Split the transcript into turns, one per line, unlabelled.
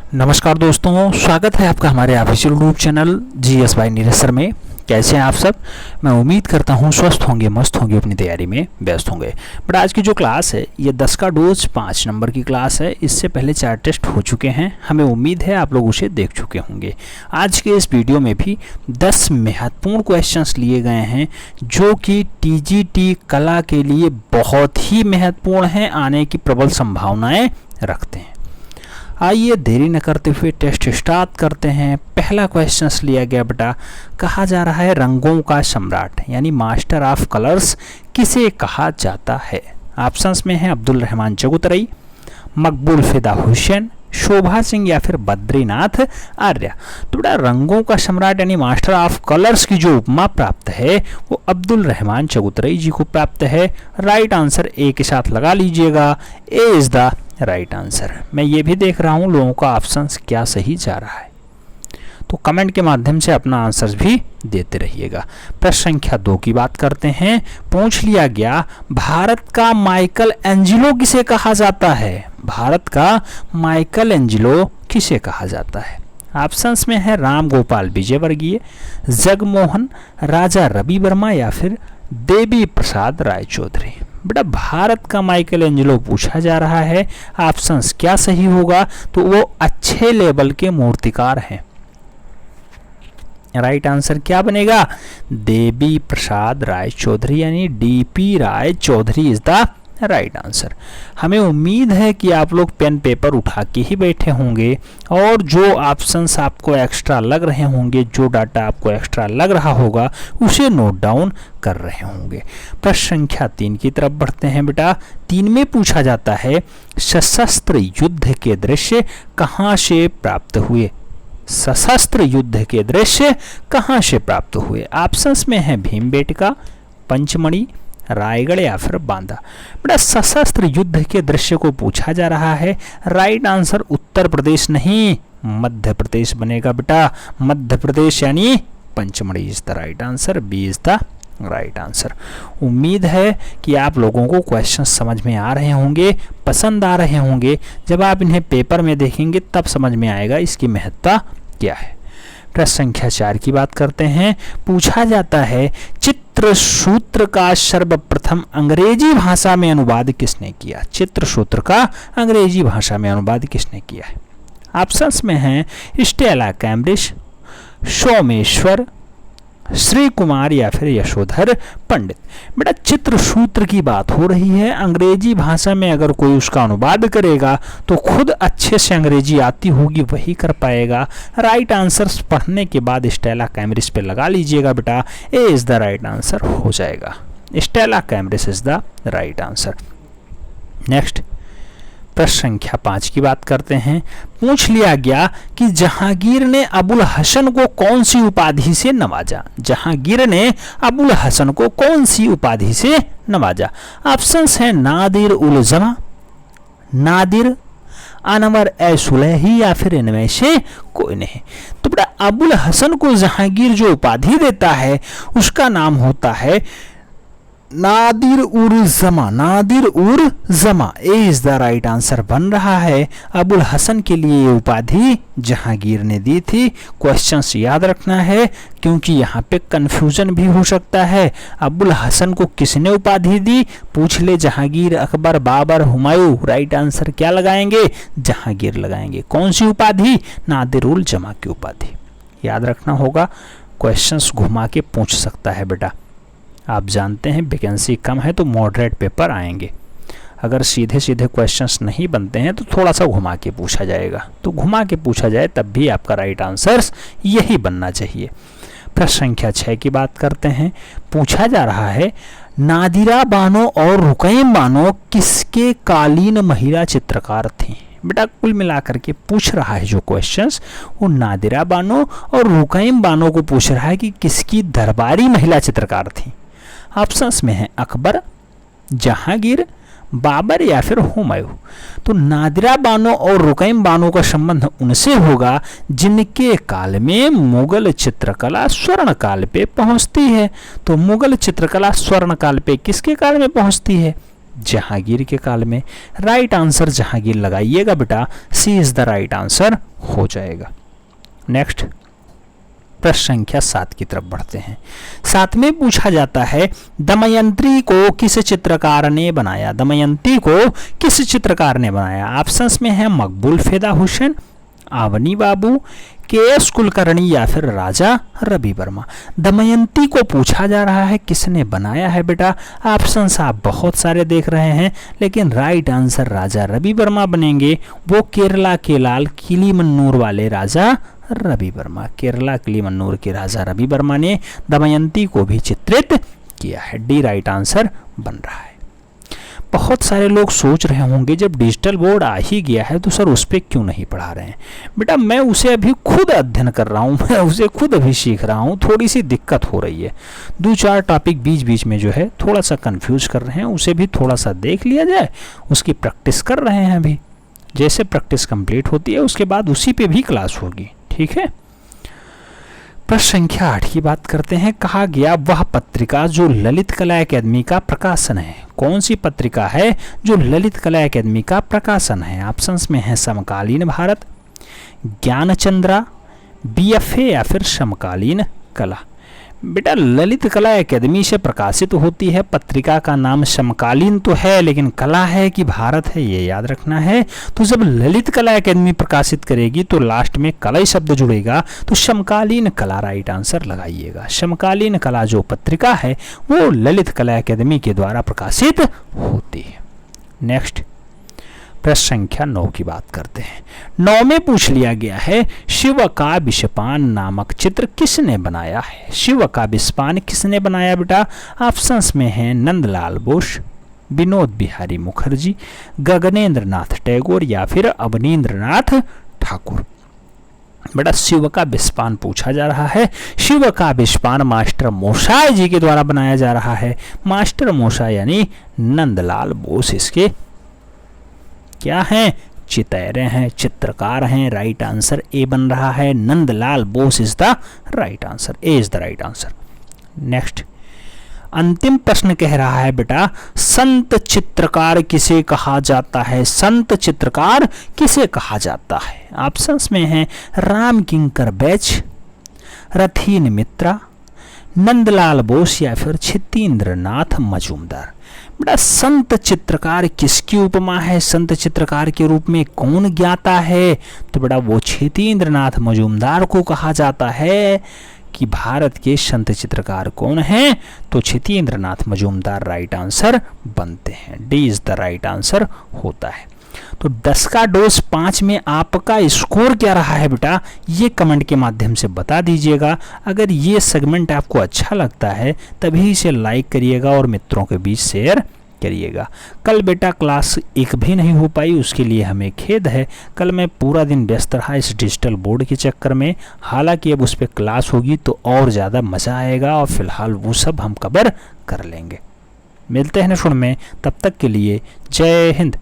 नमस्कार दोस्तों, स्वागत है आपका हमारे official YouTube channel GS bye Neeraj sir में। कैसे हैं आप सब? मैं उम्मीद करता हूं स्वस्थ होंगे, मस्त होंगे, अपनी तैयारी में व्यस्त होंगे। बट आज की जो क्लास है ये 10 का डोज 5 नंबर की क्लास है। इससे पहले 4 टेस्ट हो चुके हैं, हमें उम्मीद है आप लोग उसे देख चुके होंगे। आज के इस वीडियो में भी 10 महत्वपूर्ण क्वेश्चंस लिए गए हैं जो कि टीजीटी कला के लिए बहुत ही महत्वपूर्ण हैं, आने की प्रबल संभावनाएं रखते हैं। आइए देरी न करते हुए टेस्ट स्टार्ट करते हैं। पहला क्वेश्चन लिया गया बेटा, कहा जा रहा है रंगों का सम्राट यानी मास्टर ऑफ कलर्स किसे कहा जाता है? ऑप्शंस में है अब्दुल रहमान चगुतरई, मकबूल फिदा हुसैन, शोभा सिंह या फिर बद्रीनाथ आर्य। तो बेटा रंगों का सम्राट यानी मास्टर ऑफ कलर्स की जो उपमा प्राप्त है वो अब्दुल रहमान चगुतरई जी को प्राप्त है। राइट आंसर ए के साथ लगा लीजिएगा, ए इज द राइट आंसर। मैं ये भी देख रहा हूँ लोगों का ऑप्शन क्या सही जा रहा है, तो कमेंट के माध्यम से अपना आंसर भी देते रहिएगा। प्रश्न संख्या 2 की बात करते हैं। पूछ लिया गया, भारत का माइकल एंजिलो किसे कहा जाता है? भारत का माइकल एंजिलो किसे कहा जाता है? ऑप्शंस में है राम गोपाल विजयवर्गीय, जगमोहन, राजा रवि वर्मा या फिर देवी प्रसाद राय चौधरी। बेटा भारत का माइकल एंजिलो पूछा जा रहा है, ऑप्शंस क्या सही होगा? तो वो अच्छे लेवल के मूर्तिकार हैं। राइट आंसर क्या बनेगा? देवी प्रसाद राय चौधरी यानी DP Rai Chaudhary is the right answer. हमें उम्मीद है कि आप लोग पेन पेपर उठा के ही बैठे होंगे और जो ऑप्शंस आपको एक्स्ट्रा लग रहे होंगे, जो डाटा आपको एक्स्ट्रा लग रहा होगा उसे नोट डाउन कर रहे होंगे। प्रश्न संख्या 3 की तरफ बढ़ते हैं। बेटा 3 में पूछा जाता है, सशस्त्र युद्ध के दृश्य कहाँ से प्राप्त हुए? सशस्त्र युद्ध के दृश्य कहाँ से प्राप्त हुए? ऑप्शंस में है भीमबेटका, पंचमढ़ी, रायगढ़ या फिर बांदा। बेटा सशस्त्र युद्ध के दृश्य को पूछा जा रहा है। राइट आंसर उत्तर प्रदेश नहीं मध्य प्रदेश बनेगा बेटा, मध्य प्रदेश यानी Pachmarhi is the right answer, B is the right answer. उम्मीद है कि आप लोगों को क्वेश्चन समझ में आ रहे होंगे, पसंद आ रहे होंगे। जब आप इन्हें पेपर में देखेंगे तब समझ में आएगा इसकी महत्ता क्या है। प्रश्न संख्या 4 की बात करते हैं। पूछा जाता है, चित्रसूत्र का सर्वप्रथम अंग्रेजी भाषा में अनुवाद किसने किया? चित्रसूत्र का अंग्रेजी भाषा में अनुवाद किसने किया है? ऑप्शंस में हैं स्टेला कैम्ब्रिज, सोमेश्वर, श्री कुमार या फिर यशोधर पंडित। बेटा चित्रसूत्र की बात हो रही है, अंग्रेजी भाषा में अगर कोई उसका अनुवाद करेगा तो खुद अच्छे से अंग्रेजी आती होगी वही कर पाएगा। राइट आंसर पढ़ने के बाद स्टेला कैम्ब्रिज पे लगा लीजिएगा बेटा, ए इज द राइट आंसर हो जाएगा। Stella Cambridge is the right answer. Next प्रश्न संख्या 5 की बात करते हैं। पूछ लिया गया कि जहांगीर ने अबुल हसन को कौन सी उपाधि से नवाजा? जहांगीर ने अबुल हसन को कौन सी उपाधि से नवाजा? ऑप्शंस हैं नादिर उल जमा, नादिर, अनवर ए सुलेही या फिर इनमें से कोई नहीं। तो बेटा अबुल हसन को जहांगीर जो उपाधि देता है उसका नाम होता है नादिर उर जमा, नादिर उर जमा, ए इज द राइट आंसर बन रहा है। अबुल हसन के लिए ये उपाधि जहांगीर ने दी थी। क्वेश्चंस याद रखना है क्योंकि यहाँ पे कंफ्यूजन भी हो सकता है। अबुल हसन को किसने उपाधि दी? पूछ ले जहांगीर, अकबर, बाबर, हुमायूं। राइट आंसर क्या लगाएंगे? जहांगीर लगाएंगे। कौन सी उपाधि? नादिर उल जमा की उपाधि। याद रखना होगा, क्वेश्चंस घुमा के पूछ सकता है बेटा। आप जानते हैं वैकेंसी कम है तो मॉडरेट पेपर आएंगे। अगर सीधे सीधे क्वेश्चंस नहीं बनते हैं तो थोड़ा सा घुमा के पूछा जाएगा, तो घुमा के पूछा जाए तब भी आपका राइट आंसर यही बनना चाहिए। प्रश्न संख्या 6 की बात करते हैं। पूछा जा रहा है, नादिरा बानो और रुकैम बानो किसके कालीन महिला चित्रकार थी? बेटा कुल मिलाकर के पूछ रहा है जो क्वेश्चंस वो नादिरा बानो और रुकैम बानो को पूछ रहा है कि किसकी दरबारी महिला चित्रकार थी। ऑप्शंस में है अकबर, जहांगीर, बाबर या फिर हुमायूं। तो नादिरा बानो और रुकैम बानो का संबंध उनसे होगा जिनके काल में मुगल चित्रकला स्वर्ण काल पे पहुंचती है। तो मुगल चित्रकला स्वर्ण काल पे किसके काल में पहुंचती है? जहांगीर के काल में। राइट आंसर जहांगीर लगाइएगा बेटा, सी इज द राइट आंसर हो जाएगा। नेक्स्ट प्रश्न संख्या 7 की तरफ बढ़ते हैं। 7 में पूछा जाता है दमयंती को किस चित्रकार ने बनाया? दमयंती को किस चित्रकार ने बनाया? ऑप्शंस में है मकबूल फेदा हुसैन, आवनी बाबू, के.एस. कुलकर्णी या फिर राजा रवि वर्मा। दमयंती को पूछा जा रहा है किसने बनाया है बेटा? ऑप्शंस आप बहुत सारे देख रहे हैं, लेकिन राइट आंसर राजा रवि वर्मा बनेंगे। वो केरला के लाल किलीमन्नूर वाले राजा रवि वर्मा, केरला किलीमन्नूर के राजा रवि वर्मा ने दमयंती को भी चित्रित किया है। डी राइट आंसर बन रहा है। बहुत सारे लोग सोच रहे होंगे जब डिजिटल बोर्ड आ ही गया है तो सर उस पर क्यों नहीं पढ़ा रहे हैं? बेटा मैं उसे अभी खुद अध्ययन कर रहा हूँ, मैं उसे खुद अभी सीख रहा हूँ, थोड़ी सी दिक्कत हो रही है। 2-4 टॉपिक बीच बीच में जो है थोड़ा सा कंफ्यूज कर रहे हैं, उसे भी थोड़ा सा देख लिया जाए, उसकी प्रैक्टिस कर रहे हैं अभी। जैसे प्रैक्टिस कंप्लीट होती है उसके बाद उसी पे भी क्लास होगी, ठीक है। प्रश्न संख्या 8 की बात करते हैं। कहा गया वह पत्रिका जो ललित कला अकादमी का प्रकाशन है। कौन सी पत्रिका है जो ललित कला अकादमी का प्रकाशन है? ऑप्शंस में है समकालीन भारत, ज्ञानचंद्रा, बीएफए या फिर समकालीन कला। बेटा ललित कला अकादमी से प्रकाशित होती है पत्रिका का नाम समकालीन तो है, लेकिन कला है कि भारत है ये याद रखना है। तो जब ललित कला अकादमी प्रकाशित करेगी तो लास्ट में कला शब्द जुड़ेगा, तो समकालीन कला राइट आंसर लगाइएगा। समकालीन कला जो पत्रिका है वो ललित कला अकादमी के द्वारा प्रकाशित होती है। नेक्स्ट प्रश्न संख्या 9 की बात करते हैं। 9 में पूछ लिया गया है शिव का विषपान नामक चित्र किसने बनाया है? शिव का विषपान किसने बनाया बेटा? ऑप्शंस में है नंदलाल बोस, विनोद बिहारी मुखर्जी, गगनेंद्र नाथ टैगोर या फिर अवनींद्र नाथ ठाकुर। बेटा शिव का विषपान पूछा जा रहा है। शिव का विषपान मास्टर मोशाय जी के द्वारा बनाया जा रहा है। मास्टर मोशाय यानी नंदलाल बोस इसके क्या हैं? चितैरे हैं, चित्रकार हैं। राइट आंसर ए बन रहा है। Nandlal Bose is the right answer, A is the right answer. Next अंतिम प्रश्न कह रहा है बेटा संत चित्रकार किसे कहा जाता है? संत चित्रकार किसे कहा जाता है? ऑप्शंस में है राम किंकर बैच, रथीन मित्रा, नंदलाल बोस या फिर छितेंद्र नाथ मजूमदार। बेटा संत चित्रकार किसकी उपमा है? संत चित्रकार के रूप में कौन ज्ञाता है? तो बेटा वो छितेंद्र नाथ मजूमदार को कहा जाता है। कि भारत के संत चित्रकार कौन हैं? तो छितेंद्र नाथ मजूमदार राइट आंसर बनते हैं। D is the right answer होता है। तो 10 का डोज 5 में आपका स्कोर क्या रहा है बेटा? ये कमेंट के माध्यम से बता दीजिएगा। अगर ये सेगमेंट आपको अच्छा लगता है तभी इसे लाइक करिएगा और मित्रों के बीच शेयर करिएगा। कल बेटा क्लास 1 भी नहीं हो पाई, उसके लिए हमें खेद है। कल मैं पूरा दिन व्यस्त रहा इस डिजिटल बोर्ड के चक्कर में। हालांकि अब उस पर क्लास होगी तो और ज़्यादा मज़ा आएगा और फिलहाल वो सब हम कवर कर लेंगे। मिलते हैं नेक्स्ट में, तब तक के लिए जय हिंद।